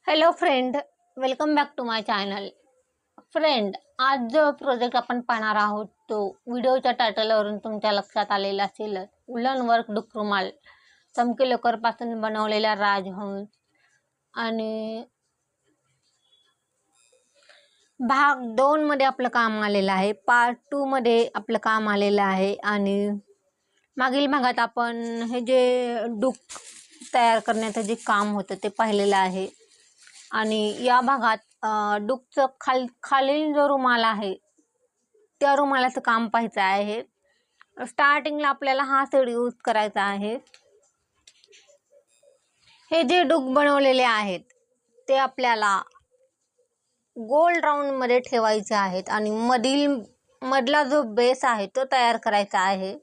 Hello friend, welcome back to my channel. Friend, आज जो project आपण पाहणार आहोत तो व्हिडिओच्या टायटलवरून तुमच्या लक्षात आलेला असेल. उलन वर्क डुकरुमाल चमकी लोकरपासून बनवलेला राजहंस. आणि भाग 2 मध्ये आपलं काम आलेलं आहे. पार्ट 2 मध्ये आपलं काम आलेलं आहे. आणि मागील भागात आपण हे जे डुक तयार करण्याचं जे काम होतं ते पाहिलेलं आहे. आणि या भागात डुकचं खालील जो रुमाल आहे त्या रुमालाचं काम पाहायचं आहे. स्टार्टिंगला आपल्याला हा सेड यूज करायचा आहे. हे जे डुक बनवलेले आहेत ते आपल्याला गोल राऊंड मध्ये ठेवायचे आहेत आणि मधला जो बेस आहे तो तयार करायचा आहे.